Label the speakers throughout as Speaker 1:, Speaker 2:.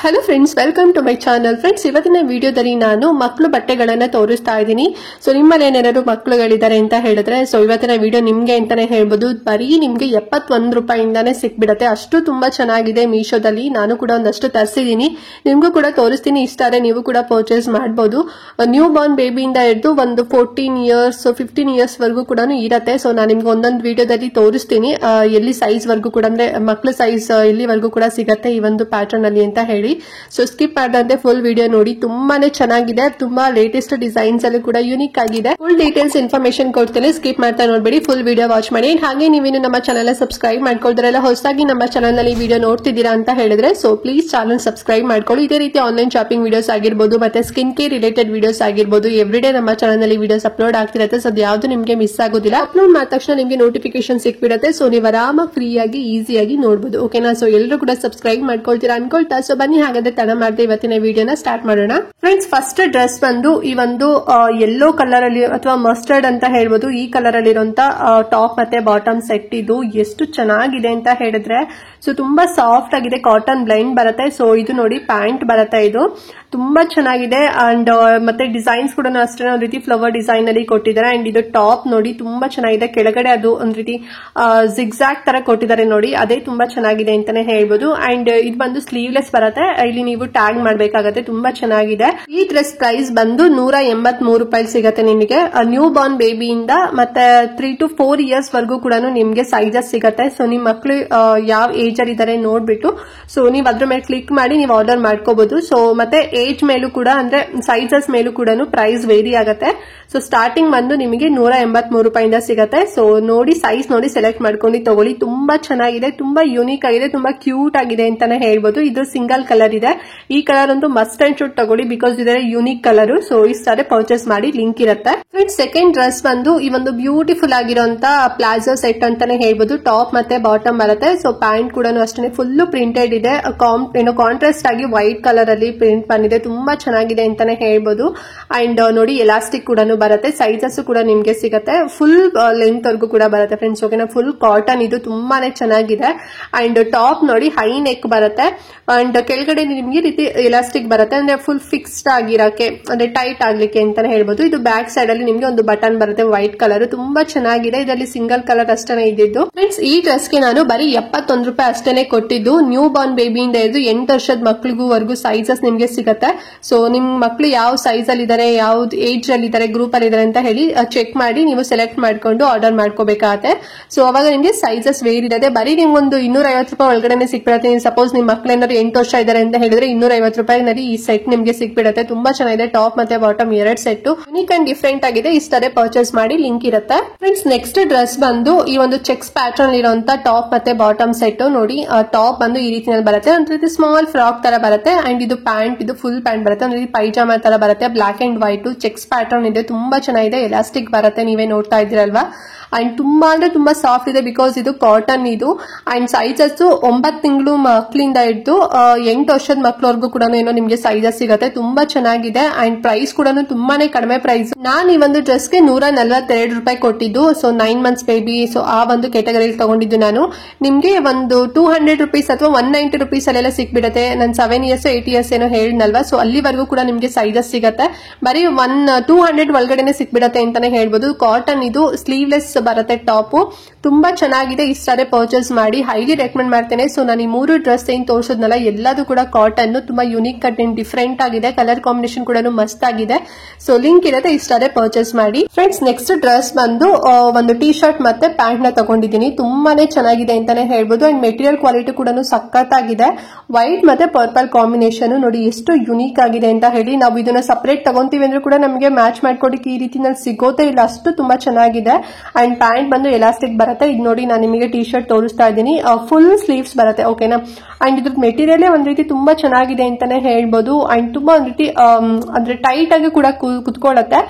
Speaker 1: Hello friends, welcome to my channel. Friends, ಇವತ್ತಿನ ವಿಡಿಯೋದಲ್ಲಿ ನಾನು ಮಕ್ಕಳು ಬಟ್ಟೆಗಳನ್ನ ತೋರಿಸ್ತಾ ಇದ್ದೀನಿ. ಸೊ ನಿಮ್ಮಲ್ಲಿ ಏನಾದ್ರು ಮಕ್ಕಳುಗಳಿದ್ದಾರೆ ಅಂತ ಹೇಳಿದ್ರೆ ಸೊ ಇವತ್ತಿನ ವಿಡಿಯೋ ನಿಮ್ಗೆ ಅಂತಾನೆ ಹೇಳ್ಬೋದು. ಬರೀ ನಿಮ್ಗೆ 71 ರೂಪಾಯಿಂದಾನೇ ಸಿಕ್ಬಿಡತ್ತೆ. ಅಷ್ಟು ತುಂಬಾ ಚೆನ್ನಾಗಿದೆ ಮೀಶೋದಲ್ಲಿ. ನಾನು ಕೂಡ ಒಂದಷ್ಟು ತರಿಸಿದೀನಿ, ನಿಮ್ಗೂ ಕೂಡ ತೋರಿಸ್ತೀನಿ. ಇಷ್ಟ ಆದ್ರೆ ನೀವು ಕೂಡ ಪರ್ಚೇಸ್ ಮಾಡಬಹುದು. ನ್ಯೂ ಬಾರ್ನ್ ಬೇಬಿಯಿಂದ ಹಿಡಿದು ಒಂದು 14 ಇಯರ್ಸ್ 15 ಇಯರ್ಸ್ ವರೆಗೂ ಕೂಡ ಇರತ್ತೆ. ಸೊ ನಾನು ನಿಮ್ಗೆ ಒಂದೊಂದು ವಿಡಿಯೋದಲ್ಲಿ ತೋರಿಸ್ತೀನಿ ಎಲ್ಲಿ ಸೈಜ್ ವರ್ಗೂ ಕೂಡ, ಅಂದ್ರೆ ಮಕ್ಕಳ ಸೈಜ್ ಎಲ್ಲಿವರೆಗೂ ಕೂಡ ಸಿಗತ್ತೆ ಈ ಒಂದು ಪ್ಯಾಟರ್ನ್ ಅಲ್ಲಿ ಅಂತ ಹೇಳಿ. ಸೊ ಸ್ಕಿಪ್ ಮಾಡದಂತೆ ಫುಲ್ ವಿಡಿಯೋ ನೋಡಿ. ತುಂಬಾನೇ ಚೆನ್ನಾಗಿದೆ, ತುಂಬಾ ಲೇಟೆಸ್ಟ್ ಡಿಸೈನ್ಸ್ ಅಲ್ಲಿ ಕೂಡ ಯೂನಿಕ್ ಆಗಿದೆ. ಫುಲ್ ಡೀಟೇಲ್ಸ್ ಇನ್ಫಾರ್ಮೇಶನ್ ಕೊಡ್ತೇನೆ, ಸ್ಕಿಪ್ ಮಾಡ್ತಾ ನೋಡ್ಬೇಡಿ, ಫುಲ್ ವಿಡಿಯೋ ವಾಚ್ ಮಾಡಿ. ಹಾಗೆ ನೀವೇನು ನಮ್ಮ ಚಾನಲ್ ಸಬ್ಸ್ಕ್ರೈಬ್ ಮಾಡ್ಕೊಳ್ತಾರಲ್ಲ, ಹೊಸದಾಗಿ ನಮ್ಮ ಚಾನಲ್ ನಲ್ಲಿ ವಿಡಿಯೋ ನೋಡ್ತಿದ್ದೀರಾ ಅಂತ ಹೇಳಿದ್ರೆ ಸೊ ಪ್ಲೀಸ್ ಚಾನಲ್ ಸಬ್ಸ್ಕ್ರೈಬ್ ಮಾಡ್ಕೊಳ್ಳಿ. ಇದೇ ರೀತಿ ಆನ್ಲೈನ್ ಶಾಪಿಂಗ್ ವಿಡಿಯೋಸ್ ಆಗಿರ್ಬೋದು, ಮತ್ತೆ ಸ್ಕಿನ್ ಕೇರ್ ರಿಲೇಟೆಡ್ ವಿಡಿಯೋಸ್ ಆಗಿರ್ಬೋದು, ಎವ್ರಿಡೇ ನಮ್ಮ ಚಾನಲ್ ನಲ್ಲಿ ವಿಡಿಯೋಸ್ ಅಪ್ಲೋಡ್ ಆಗ್ತಿರುತ್ತೆ. ಸೊ ಯಾವ್ದು ನಿಮ್ಗೆ ಮಿಸ್ ಆಗೋದಿಲ್ಲ. ಅಪ್ಲೋಡ್ ಮಾಡಿದ ತಕ್ಷಣ ನಿಮ್ಗೆ ನೋಟಿಫಿಕೇಶನ್ ಸಿಕ್ಬಿಡುತ್ತೆ. ಸೊ ನೀವು ಆರಾಮಾಗಿ ಫ್ರೀ ಆಗಿ ಈಸಿಯಾಗಿ ನೋಡಬಹುದು. ಓಕೆನಾ? ಸೊ ಎಲ್ಲರೂ ಕೂಡ ಸಬ್ಸ್ಕ್ರೈಬ್ ಮಾಡ್ಕೊಳ್ತೀರಾ ಅನ್ಕೊಳ್ತಾ ಸೊ ಬನ್ನಿ ಹಾಗಾದ್ರೆ ತಡ ಮಾಡದೆ ಇವತ್ತಿನ ವಿಡಿಯೋನ ಸ್ಟಾರ್ಟ್ ಮಾಡೋಣ. ಫ್ರೆಂಡ್ಸ್, ಫಸ್ಟ್ ಡ್ರೆಸ್ ಬಂದು ಈ ಒಂದು ಯೆಲ್ಲೋ ಕಲರ್ ಅಲ್ಲಿ ಅಥವಾ ಮಸ್ಟರ್ಡ್ ಅಂತ ಹೇಳ್ಬೋದು, ಈ ಕಲರ್ ಅಲ್ಲಿ ಇರುವಂತ ಟಾಪ್ ಮತ್ತೆ ಬಾಟಮ್ ಸೆಟ್. ಇದು ಎಷ್ಟು ಚೆನ್ನಾಗಿದೆ ಅಂತ ಹೇಳಿದ್ರೆ ಸೊ ತುಂಬಾ ಸಾಫ್ಟ್ ಆಗಿದೆ, ಕಾಟನ್ ಬ್ಲೆಂಡ್ ಬರುತ್ತೆ. ಸೊ ಇದು ನೋಡಿ ಪ್ಯಾಂಟ್ ಬರುತ್ತೆ, ಇದು ತುಂಬಾ ಚೆನ್ನಾಗಿದೆ. ಅಂಡ್ ಮತ್ತೆ ಡಿಸೈನ್ಸ್ ಕೂಡ ಅಷ್ಟೇ ಒಂದ್ ರೀತಿ ಫ್ಲವರ್ ಡಿಸೈನ್ ಅಲ್ಲಿ ಕೊಟ್ಟಿದ್ದಾರೆ. ಅಂಡ್ ಇದು ಟಾಪ್ ನೋಡಿ ತುಂಬಾ ಚೆನ್ನಾಗಿದೆ, ಕೆಳಗಡೆ ಅದು ಒಂದ್ ರೀತಿ ಜಿಗ್ಜಾಗ್ ತರ ಕೊಟ್ಟಿದ್ದಾರೆ ನೋಡಿ, ಅದೇ ತುಂಬಾ ಚೆನ್ನಾಗಿದೆ ಅಂತಾನೆ ಹೇಳ್ಬೋದು. ಅಂಡ್ ಇದು ಬಂದು ಸ್ಲೀವ್ಲೆಸ್ ಬರುತ್ತೆ, ಇಲ್ಲಿ ನೀವು ಟ್ಯಾಗ್ ಮಾಡ್ಬೇಕಾಗತ್ತೆ. ತುಂಬಾ ಚೆನ್ನಾಗಿದೆ. ಈ ಡ್ರೆಸ್ ಪ್ರೈಸ್ ಬಂದು 183 ರೂಪಾಯಿ ಸಿಗತ್ತೆ ನಿಮಗೆ. ನ್ಯೂ ಬಾರ್ನ್ ಬೇಬಿಯಿಂದ ಮತ್ತೆ 3 to 4 ಇಯರ್ಸ್ ವರ್ಗೂ ಕೂಡ ನಿಮ್ಗೆ ಸೈಜಸ್ ಸಿಗತ್ತೆ. ಸೊ ನಿಮ್ ಮಕ್ಳು ಯಾವ ಏಜ್ ಅಲ್ಲಿ ಇದಾರೆ ನೋಡ್ಬಿಟ್ಟು ಸೊ ನೀವು ಅದ್ರ ಮೇಲೆ ಕ್ಲಿಕ್ ಮಾಡಿ ನೀವು ಆರ್ಡರ್ ಮಾಡ್ಕೋಬಹುದು. ಸೊ ಮತ್ತೆ ಏಜ್ ಮೇಲೂ ಕೂಡ, ಅಂದ್ರೆ ಸೈಜಸ್ ಮೇಲೂ ಕೂಡ ಪ್ರೈಸ್ ವೇರಿ ಆಗುತ್ತೆ. ಸೊ ಸ್ಟಾರ್ಟಿಂಗ್ ಬಂದು ನಿಮಗೆ 183 ರೂಪಾಯಿಂದ ಸಿಗತ್ತೆ. ಸೊ ನೋಡಿ, ಸೈಜ್ ನೋಡಿ ಸೆಲೆಕ್ಟ್ ಮಾಡ್ಕೊಂಡು ತಗೊಳ್ಳಿ. ತುಂಬಾ ಚೆನ್ನಾಗಿದೆ, ತುಂಬಾ ಯೂನಿಕ್ ಆಗಿದೆ, ತುಂಬಾ ಕ್ಯೂಟ್ ಆಗಿದೆ ಅಂತಾನೆ ಹೇಳ್ಬೋದು. ಇದು ಸಿಂಗಲ್ ಕಲರ್ ಇದೆ. ಈ ಕಲರ್ ಒಂದು ಮಸ್ಟ್ ಅಂಡ್ ಶುಡ್ ತಗೊಳ್ಳಿ, ಬಿಕಾಸ್ ಇದರ ಯೂನಿಕ್ ಕಲರ್. ಸೊ ಇಷ್ಟಾದ್ರೆ ಪರ್ಚೇಸ್ ಮಾಡಿ, ಲಿಂಕ್ ಇರುತ್ತೆ. ಫ್ರೆಂಡ್ಸ್, ಸೆಕೆಂಡ್ ಡ್ರೆಸ್ ಬಂದು ಈ ಒಂದು ಬ್ಯೂಟಿಫುಲ್ ಆಗಿರುವಂತ ಪ್ಲಾಜೋ ಸೆಟ್ ಅಂತಾನೆ ಹೇಳ್ಬೋದು. ಟಾಪ್ ಮತ್ತೆ ಬಾಟಮ್ ಬರುತ್ತೆ. ಸೊ ಪ್ಯಾಂಟ್ ಕೂಡ ಅಷ್ಟೇ ಫುಲ್ ಪ್ರಿಂಟೆಡ್ ಇದೆ. ಕಾಂಟ್ರಾಸ್ಟ್ ಆಗಿ ವೈಟ್ ಕಲರ್ ಅಲ್ಲಿ ಪ್ರಿಂಟ್ ಬಂದಿದೆ, ತುಂಬಾ ಚೆನ್ನಾಗಿದೆ ಅಂತಾನೆ ಹೇಳ್ಬೋದು. ಅಂಡ್ ನೋಡಿ ಎಲಾಸ್ಟಿಕ್ ಕೂಡ ಬರುತ್ತೆ, ಸೈಜಸ್ ಕೂಡ ನಿಮ್ಗೆ ಸಿಗುತ್ತೆ. ಫುಲ್ ಲೆಂತ್ ವರ್ಗೂ ಕೂಡ ಬರುತ್ತೆ ಫ್ರೆಂಡ್ಸ್. ಓಕೆನಾ? ಫುಲ್ ಕಾಟನ್, ಇದು ತುಂಬಾನೇ ಚೆನ್ನಾಗಿದೆ. ಅಂಡ್ ಟಾಪ್ ನೋಡಿ ಹೈ ನೆಕ್ ಬರುತ್ತೆ. ಅಂಡ್ ಕೆಳಗಡೆ ನಿಮ್ಗೆ ರೀತಿ ಎಲಾಸ್ಟಿಕ್ ಬರುತ್ತೆ, ಅಂದ್ರೆ ಫುಲ್ ಫಿಕ್ಸ್ಡ್ ಆಗಿರಕ್ಕೆ, ಅಂದ್ರೆ ಟೈಟ್ ಆಗ್ಲಿಕ್ಕೆ ಅಂತಾನೆ ಹೇಳ್ಬೋದು. ಇದು ಬ್ಯಾಕ್ ಸೈಡ್ ಅಲ್ಲಿ ನಿಮ್ಗೆ ಒಂದು ಬಟನ್ ಬರುತ್ತೆ ವೈಟ್ ಕಲರ್, ತುಂಬಾ ಚೆನ್ನಾಗಿದೆ. ಇದರಲ್ಲಿ ಸಿಂಗಲ್ ಕಲರ್ ಅಷ್ಟೇ ಇದ್ದಿದ್ದು. ಫ್ರೆಂಡ್ಸ್, ಈ ಡ್ರೆಸ್ಗೆ ನಾನು ಬರೀ 71 ರೂಪಾಯಿ ಅಷ್ಟೇನೆ ಕೊಟ್ಟಿದ್ದು. ನ್ಯೂ ಬಾರ್ನ್ ಬೇಬಿಯಿಂದ ಹಿಡಿದು 8 ವರ್ಷದ ಮಕ್ಳಿಗೂ ಸೈಜಸ್ ನಿಮ್ಗೆ ಸಿಗುತ್ತೆ. ಸೊ ನಿಮ್ ಮಕ್ಳು ಯಾವ ಸೈಜ್ ಅಲ್ಲಿ ಇದಾರೆ, ಯಾವ್ದು ಏಜ್ ಅಲ್ಲಿ ಇದಾರೆ, ಗ್ರೂಪ್ ಅಲ್ಲಿ ಇದಾರೆ ಅಂತ ಹೇಳಿ ಚೆಕ್ ಮಾಡಿ ನೀವು ಸೆಲೆಕ್ಟ್ ಮಾಡ್ಕೊಂಡು ಆರ್ಡರ್ ಮಾಡ್ಕೋಬೇಕಾಗತ್ತೆ. ಸೊ ಅವಾಗ ನಿಮ್ಗೆ ಸೈಜಸ್ ವೇರ್ ಇರುತ್ತೆ. ಬರೀ ನಿಮ್ಗೊಂದು 250 ರೂಪಾಯಿ ಒಳಗಡೆ ಸಿಕ್ಬಿಡುತ್ತೆ. ಸಪೋಸ್ ನಿಮ್ ಮಕ್ಳು ಏನಾದ್ರು 8 ವರ್ಷ ಇದಾರೆ ಅಂತ ಹೇಳಿದ್ರೆ 250 ರೂಪಾಯಿನಲ್ಲಿ ಈ ಸೆಟ್ ನಿಮ್ಗೆ ಸಿಕ್ಬಿಡುತ್ತೆ. ತುಂಬಾ ಚೆನ್ನಾಗಿದೆ. ಟಾಪ್ ಮತ್ತೆ bottom 2 set unique and different ಆಗಿದೆ. ಇಷ್ಟೇ ಪರ್ಚೇಸ್ ಮಾಡಿ, ಲಿಂಕ್ ಇರುತ್ತೆ. ಫ್ರೆಂಡ್ಸ್, ನೆಕ್ಸ್ಟ್ ಡ್ರೆಸ್ ಬಂದು ಈ ಒಂದು ಚೆಕ್ಸ್ ಪ್ಯಾಟರ್ನ್ ಇರುವಂತ ಟಾಪ್ ಮತ್ತೆ ಬಾಟಮ್ ಸೆಟ್ ನೋಡಿ. ಟಾಪ್ ಬಂದು ಈ ರೀತಿಯಲ್ಲಿ ಬರುತ್ತೆ, ಒಂದ್ ರೀತಿ ಸ್ಮಾಲ್ ಫ್ರಾಕ್ ತರ ಬರುತ್ತೆ. ಅಂಡ್ ಇದು ಪ್ಯಾಂಟ್, ಇದು ಫುಲ್ ಪ್ಯಾಂಟ್ ಬರುತ್ತೆ, ಒಂದ್ ರೀತಿ ಪೈಜಾಮಾ ತರ ಬರುತ್ತೆ. Black and white cheques pattern ಇದೆ, ತುಂಬಾ ಚೆನ್ನಾಗಿದೆ. ಎಲಾಸ್ಟಿಕ್ ಬರುತ್ತೆ, ನೀವೇ ನೋಡ್ತಾ ಇದ್ದೀರಲ್ವಾ. ಅಂಡ್ ತುಂಬಾ ಅಂದ್ರೆ ತುಂಬಾ ಸಾಫ್ಟ್ ಇದೆ, ಬಿಕಾಸ್ ಇದು ಕಾಟನ್ ಇದು. ಅಂಡ್ ಸೈಜಸ್ 9 ತಿಂಗಳು ಮಕ್ಕಳಿಂದ ಹಿಡಿದು 8 ವರ್ಷದ ಮಕ್ಕಳವರೆಗೂ ಕೂಡ ಏನೋ ನಿಮ್ಗೆ ಸೈಜಸ್ ಸಿಗುತ್ತೆ. ತುಂಬಾ ಚೆನ್ನಾಗಿದೆ. ಅಂಡ್ ಪ್ರೈಸ್ ಕೂಡ ತುಂಬಾನೇ ಕಡಿಮೆ ಪ್ರೈಸ್. ನಾನು ಈ ಒಂದು ಡ್ರೆಸ್ಗೆ 142 ರೂಪಾಯಿ ಕೊಟ್ಟಿದ್ದು. ಸೊ 9 ಮಂತ್ಸ್ ಬೇಬಿ, ಸೊ ಆ ಒಂದು ಕ್ಯಾಟಗರಿ ತಗೊಂಡಿದ್ದು ನಾನು. ನಿಮ್ಗೆ ಒಂದು 200 ರೂಪೀಸ್ ಅಥವಾ 190 ರೂಪೀಸ್ ಅಲ್ಲೆಲ್ಲ ಸಿಕ್ಬಿಡುತ್ತೆ. ನಾನು 7 ಇಯರ್ಸ್ 8 ಇಯರ್ಸ್ ಏನೋ ಹೇಳಿದ್ನಲ್ವಾ. ಸೊ ಅಲ್ಲಿವರೆಗೂ ಕೂಡ ನಿಮ್ಗೆ ಸೈಜಸ್ ಸಿಗುತ್ತೆ. ಬರೀ 200 ಒಳಗಡೆನೆ ಸಿಕ್ಬಿಡತ್ತೆ ಅಂತಾನೆ ಹೇಳ್ಬೋದು. ಕಾಟನ್, ಇದು ಸ್ಲೀವ್ಲೆಸ್ ಬರುತ್ತೆ ಟಾಪ್, ತುಂಬಾ ಚೆನ್ನಾಗಿದೆ. ಇಷ್ಟಾರೆ ಪರ್ಚೇಸ್ ಮಾಡಿ, ಹೈಲಿ ರೆಕಮೆಂಡ್ ಮಾಡ್ತೇನೆ. ಸೊ ನಾನು ಈ 3 ಡ್ರೆಸ್ ಏನ್ ತೋರಿಸೋದ್ನಲ್ಲ ಎಲ್ಲದೂ ಕೂಡ ಕಾಟನ್, ತುಂಬಾ ಯುನಿಕ್ ಅಂಡ್ ಡಿಫ್ರೆಂಟ್ ಆಗಿದೆ. ಕಲರ್ ಕಾಂಬಿನೇಷನ್ ಕೂಡ ಮಸ್ತ್ ಆಗಿದೆ. ಸೊ ಲಿಂಕ್ ಇರುತ್ತೆ, ಇಷ್ಟಾರೆ ಪರ್ಚೇಸ್ ಮಾಡಿ. ಫ್ರೆಂಡ್ಸ್, ನೆಕ್ಸ್ಟ್ ಡ್ರೆಸ್ ಬಂದು ಒಂದು ಟಿ ಶರ್ಟ್ ಮತ್ತೆ ಪ್ಯಾಂಟ್ ನ ತಗೊಂಡಿದ್ದೀನಿ. ತುಂಬಾನೇ ಚೆನ್ನಾಗಿದೆ ಅಂತಾನೆ ಹೇಳ್ಬೋದು. ಅಂಡ್ ಮೆಟೀರಿಯಲ್ ಕ್ವಾಲಿಟಿ ಕೂಡ ಸಖತ್ತಾಗಿದೆ. ವೈಟ್ ಮತ್ತೆ ಪರ್ಪಲ್ ಕಾಂಬಿನೇಷನ್ ನೋಡಿ ಎಷ್ಟು ಯುನಿಕ್ ಆಗಿದೆ ಅಂತ ಹೇಳಿ. ನಾವು ಇದನ್ನ ಸಪರೇಟ್ ತಗೊಂತೀವಿ ಅಂದ್ರೆ ಕೂಡ ನಮಗೆ ಮ್ಯಾಚ್ ಮಾಡ್ಕೊಡಕ್ಕೆ ಈ ರೀತಿನಲ್ಲಿ ಸಿಗೋದೇ ಇಲ್ಲ, ಅಷ್ಟು ತುಂಬಾ ಚೆನ್ನಾಗಿದೆ. ಅಂಡ್ ಪ್ಯಾಂಟ್ ಬಂದು ಎಲಾಸ್ಟಿಕ್ ಬರುತ್ತೆ. ಇದು ನೋಡಿ ನಾನು ನಿಮಗೆ ಟಿ ಶರ್ಟ್ ತೋರಿಸ್ತಾ ಇದ್ದೀನಿ, ಫುಲ್ ಸ್ಲೀವ್ಸ್ ಬರುತ್ತೆ. ಓಕೆನಾ? ಅಂಡ್ ಇದ್ರ ಮೆಟೀರಿಯಲ್ ಒಂದ್ ರೀತಿ ತುಂಬಾ ಚೆನ್ನಾಗಿದೆ ಅಂತಾನೆ ಹೇಳ್ಬೋದು. ಅಂಡ್ ತುಂಬಾ ಒಂದ್ ರೀತಿ ಅಂದ್ರೆ ಟೈಟ್ ಆಗಿ ಕೂಡ ಕುತ್ಕೊಳ್ಳುತ್ತೆ.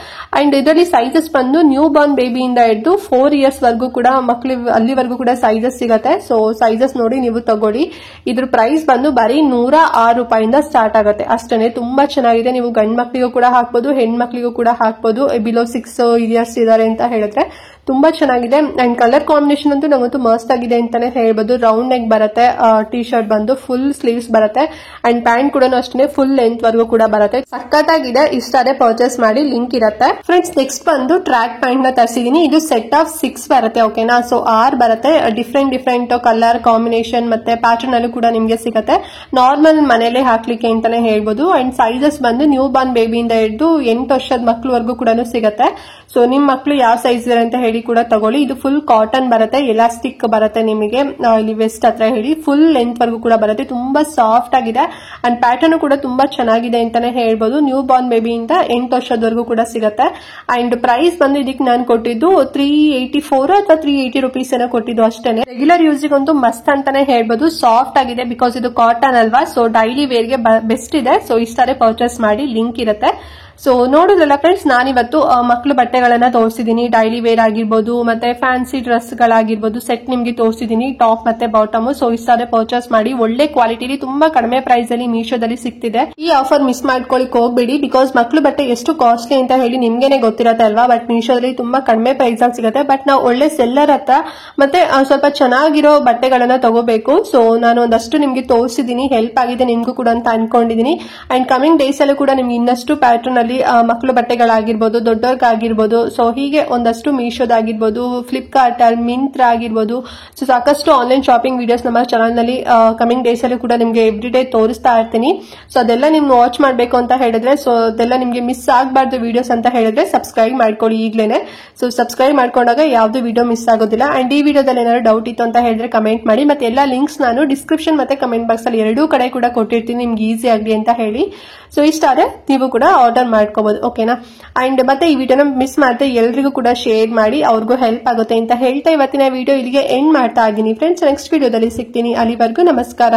Speaker 1: ಅಂಡ್ ಇದರಲ್ಲಿ ಸೈಜಸ್ ಬಂದು ನ್ಯೂ ಬಾರ್ನ್ ಬೇಬಿಯಿಂದ ಹಿಡಿದು 4 ಇಯರ್ಸ್ ವರ್ಗೂ ಕೂಡ ಮಕ್ಳು ಅಲ್ಲಿವರೆಗೂ ಕೂಡ ಸೈಜಸ್ ಸಿಗತ್ತೆ. ಸೊ ಸೈಜಸ್ ನೋಡಿ ನೀವು ತಗೊಳ್ಳಿ. ಇದ್ರ ಪ್ರೈಸ್ ಬಂದು ಬರೀ 106 ರೂಪಾಯಿಂದ ಸ್ಟಾರ್ಟ್ ಆಗುತ್ತೆ ಅಷ್ಟೇ. ತುಂಬಾ ಚೆನ್ನಾಗಿದೆ. ನೀವು ಗಂಡ್ ಮಕ್ಳಿಗೂ ಕೂಡ ಹಾಕ್ಬೋದು, ಹೆಣ್ಮಕ್ಳಿಗೂ ಕೂಡ ಹಾಕ್ಬೋದು. ಬಿಲೋ 6 ಇಯರ್ಸ್ ಇದಾರೆ ಅಂತ ಹೇಳಿದ್ರೆ ತುಂಬಾ ಚೆನ್ನಾಗಿದೆ ಅಂಡ್ ಕಲರ್ ಕಾಂಬಿನೇಷನ್ ಅಂತೂ ನಂಗಂತೂ ಮಸ್ತ್ ಆಗಿದೆ ಅಂತಾನೆ ಹೇಳ್ಬೋದು. ರೌಂಡ್ ನೆಕ್ ಬರುತ್ತೆ, ಟಿ ಶರ್ಟ್ ಬಂದು ಫುಲ್ ಸ್ಲೀವ್ಸ್ ಬರುತ್ತೆ ಅಂಡ್ ಪ್ಯಾಂಟ್ ಕೂಡ ಅಷ್ಟೇ ಫುಲ್ ಲೆಂತ್ ವರ್ಗೂ ಕೂಡ ಬರುತ್ತೆ. ಸಖತ್ತಾಗಿದೆ, ಇಷ್ಟ ಆದ್ರೆ ಪರ್ಚೇಸ್ ಮಾಡಿ, ಲಿಂಕ್ ಇರುತ್ತೆ. ಫ್ರೆಂಡ್ಸ್ ನೆಕ್ಸ್ಟ್ ಬಂದು ಟ್ರ್ಯಾಕ್ ಪ್ಯಾಂಟ್ ನ ತರಿಸಿದೀನಿ. ಇದು ಸೆಟ್ ಆಫ್ 6 ಬರುತ್ತೆ, ಓಕೆನಾ. ಸೊ 6 ಬರುತ್ತೆ, ಡಿಫ್ರೆಂಟ್ ಕಲರ್ ಕಾಂಬಿನೇಷನ್ ಮತ್ತೆ ಪ್ಯಾಟರ್ನ್ ಅಲ್ಲೂ ಕೂಡ ನಿಮ್ಗೆ ಸಿಗುತ್ತೆ. ನಾರ್ಮಲ್ ಮನೇಲೆ ಹಾಕ್ಲಿಕ್ಕೆ ಅಂತಾನೆ ಹೇಳ್ಬೋದು. ಅಂಡ್ ಸೈಜಸ್ ಬಂದು ನ್ಯೂ ಬಾರ್ನ್ ಬೇಬಿಯಿಂದ ಹಿಡಿದು 8 ವರ್ಷದ ಮಕ್ಳವರೆಗೂ ಕೂಡ ಸಿಗುತ್ತೆ. ಸೊ ನಿಮ್ ಮಕ್ಳು ಯಾವ ಸೈಜ್ ಇದೆ ಅಂತ ಹೇಳಿ ಕೂಡ ತಗೊಳ್ಳಿ. ಇದು ಫುಲ್ ಕಾಟನ್ ಬರುತ್ತೆ, ಎಲಾಸ್ಟಿಕ್ ಬರುತ್ತೆ ನಿಮಗೆ ಇಲ್ಲಿ ವೆಸ್ಟ್ ಹತ್ರ ಹೇಳಿ, ಫುಲ್ ಲೆಂತ್ ವರ್ಗೂ ಕೂಡ ಬರುತ್ತೆ. ತುಂಬಾ ಸಾಫ್ಟ್ ಆಗಿದೆ ಅಂಡ್ ಪ್ಯಾಟರ್ನ್ ಕೂಡ ತುಂಬಾ ಚೆನ್ನಾಗಿದೆ ಅಂತಾನೆ ಹೇಳ್ಬೋದು. ನ್ಯೂ ಬಾರ್ನ್ ಬೇಬಿಯಿಂದ 8 ವರ್ಷದವರೆಗೂ ಕೂಡ ಸಿಗುತ್ತೆ. ಅಂಡ್ ಪ್ರೈಸ್ ಬಂದು ಇದಕ್ಕೆ ನಾನು ಕೊಟ್ಟಿದ್ದು 384 ಅಥವಾ 380 ರುಪೀಸ್ ಏನೋ ಕೊಟ್ಟಿದ್ದು ಅಷ್ಟೇನೆ. ರೆಗ್ಯುಲರ್ ಯೂಸಿಗೆ ಅಂತೂ ಮಸ್ತ್ ಅಂತಾನೆ ಹೇಳ್ಬೋದು. ಸಾಫ್ಟ್ ಆಗಿದೆ ಬಿಕಾಸ್ ಇದು ಕಾಟನ್ ಅಲ್ವಾ. ಸೊ ಡೈಲಿ ವೇರ್ಗೆ ಬೆಸ್ಟ್ ಇದೆ. ಸೊ ಇಷ್ಟಾರೆ ಪರ್ಚೇಸ್ ಮಾಡಿ, ಲಿಂಕ್ ಇರುತ್ತೆ. ಸೊ ನೋಡುದ್ರಲ್ಲ ಫ್ರೆಂಡ್ಸ್, ನಾನಿವತ್ತು ಮಕ್ಕಳು ಬಟ್ಟೆಗಳನ್ನ ತೋರಿಸಿದೀನಿ. ಡೈಲಿ ವೇರ್ ಆಗಿರ್ಬೋದು ಮತ್ತೆ ಫ್ಯಾನ್ಸಿ ಡ್ರೆಸ್ ಗಳಾಗಿರ್ಬೋದು ಸೆಟ್ ನಿಮ್ಗೆ ತೋರಿಸಿದೀನಿ, ಟಾಪ್ ಮತ್ತೆ ಬಾಟಮ್. ಸೊ ಇಷ್ಟಾದ್ರೆ ಪರ್ಚೇಸ್ ಮಾಡಿ, ಒಳ್ಳೆ ಕ್ವಾಲಿಟಿಲಿ ತುಂಬಾ ಕಡಿಮೆ ಪ್ರೈಸ್ ಅಲ್ಲಿ ಮೀಶೋದಲ್ಲಿ ಸಿಗ್ತಿದೆ. ಈ ಆಫರ್ ಮಿಸ್ ಮಾಡ್ಕೊಳಿಕ್ ಹೋಗ್ಬೇಡಿ ಬಿಕಾಸ್ ಮಕ್ಕಳು ಬಟ್ಟೆ ಎಷ್ಟು ಕಾಸ್ಟ್ಲಿ ಅಂತ ಹೇಳಿ ನಿಮ್ಗೆನೆ ಗೊತ್ತಿರತ್ತೆ ಅಲ್ವಾ. ಬಟ್ ಮೀಶೋದಲ್ಲಿ ತುಂಬಾ ಕಡಿಮೆ ಪ್ರೈಸ್ ಅಲ್ಲಿ ಸಿಗುತ್ತೆ. ಬಟ್ ನಾವು ಒಳ್ಳೆ ಸೆಲ್ಲರ್ ಹತ್ರ ಮತ್ತೆ ಸ್ವಲ್ಪ ಚೆನ್ನಾಗಿರೋ ಬಟ್ಟೆಗಳನ್ನ ತಗೋಬೇಕು. ಸೊ ನಾನು ಒಂದಷ್ಟು ನಿಮ್ಗೆ ತೋರಿಸಿದೀನಿ, ಹೆಲ್ಪ್ ಆಗಿದೆ ನಿಮ್ಗೂ ಕೂಡ ಅಂತ ಅನ್ಕೊಂಡಿದೀನಿ. ಅಂಡ್ ಕಮಿಂಗ್ ಡೇಸ್ ಅಲ್ಲೂ ಕೂಡ ನಿಮ್ಗೆ ಇನ್ನಷ್ಟು ಪ್ಯಾಟರ್ನ್ ಅಲ್ಲಿ ಮಕ್ಕಳು ಬಟ್ಟೆಗಳಾಗಿರ್ಬೋದು, ದೊಡ್ಡವ್ರಿಗಾಗಿರ್ಬೋದು, ಸೊ ಹೀಗೆ ಒಂದಷ್ಟು ಮೀಶೋದಾಗಿರ್ಬೋದು, ಫ್ಲಿಪ್ಕಾರ್ಟ್ ಅಲ್ಲಿ, ಮಿಂತ್ರ ಆಗಿರ್ಬೋದು, ಸೊ ಸಾಕಷ್ಟು ಆನ್ಲೈನ್ ಶಾಪಿಂಗ್ ವಿಡಿಯೋಸ್ ನಮ್ಮ ಚಾನಲ್ ನಲ್ಲಿ ಕಮಿಂಗ್ ಡೇಸ್ ಅಲ್ಲಿ ಕೂಡ ನಿಮ್ಗೆ ಎವ್ರಿ ಡೇ ತೋರಿಸ್ತಾ ಇರ್ತೀನಿ. ಸೊ ಅದೆಲ್ಲ ನಿಮ್ ವಾಚ್ ಮಾಡ್ಬೇಕು ಅಂತ ಹೇಳಿದ್ರೆ, ಸೊ ಅದೆಲ್ಲ ನಿಮ್ಗೆ ಮಿಸ್ ಆಗಬಾರ್ದು ವಿಡಿಯೋಸ್ ಅಂತ ಹೇಳಿದ್ರೆ ಸಬ್ಸ್ಕ್ರೈಬ್ ಮಾಡ್ಕೊಳ್ಳಿ ಈಗ್ಲೇನೆ. ಸೊ ಸಬ್ಸ್ಕ್ರೈಬ್ ಮಾಡ್ಕೊಂಡಾಗ ಯಾವ್ದು ವಿಡಿಯೋ ಮಿಸ್ ಆಗೋದಿಲ್ಲ. ಅಂಡ್ ಈ ವಿಡಿಯೋದಲ್ಲಿ ಏನಾದ್ರು ಡೌಟ್ ಇತ್ತು ಅಂತ ಹೇಳಿದ್ರೆ ಕಮೆಂಟ್ ಮಾಡಿ. ಮತ್ತೆ ಎಲ್ಲ ಲಿಂಕ್ಸ್ ನಾನು ಡಿಸ್ಕ್ರಿಪ್ಷನ್ ಮತ್ತೆ ಕಮೆಂಟ್ ಬಾಕ್ಸ್ ಅಲ್ಲಿ ಎರಡೂ ಕಡೆ ಕೂಡ ಕೊಟ್ಟಿರ್ತೀನಿ, ನಿಮ್ಗೆ ಈಸಿ ಆಗಲಿ ಅಂತ ಹೇಳಿ. ಸೊ ಇಷ್ಟಾದ್ರೆ ನೀವು ಕೂಡ ಆರ್ಡರ್ ಮಾಡ್ಕೋಬಹುದು, ಓಕೆನಾ. ಅಂಡ್ ಮತ್ತೆ ಈ ವಿಡಿಯೋನ ಮಿಸ್ ಮಾಡದೆ ಎಲ್ರಿಗೂ ಕೂಡ ಶೇರ್ ಮಾಡಿ, ಅವ್ರಿಗೂ ಹೆಲ್ಪ್ ಆಗುತ್ತೆ ಅಂತ ಹೇಳ್ತಾ ಇವತ್ತಿನ ವಿಡಿಯೋ ಇಲ್ಲಿಗೆ ಎಂಡ್ ಮಾಡ್ತಾ ಇದ್ದೀನಿ ಫ್ರೆಂಡ್ಸ್. ನೆಕ್ಸ್ಟ್ ವಿಡಿಯೋದಲ್ಲಿ ಸಿಗ್ತೀನಿ, ಅಲ್ಲಿವರೆಗೂ ನಮಸ್ಕಾರ.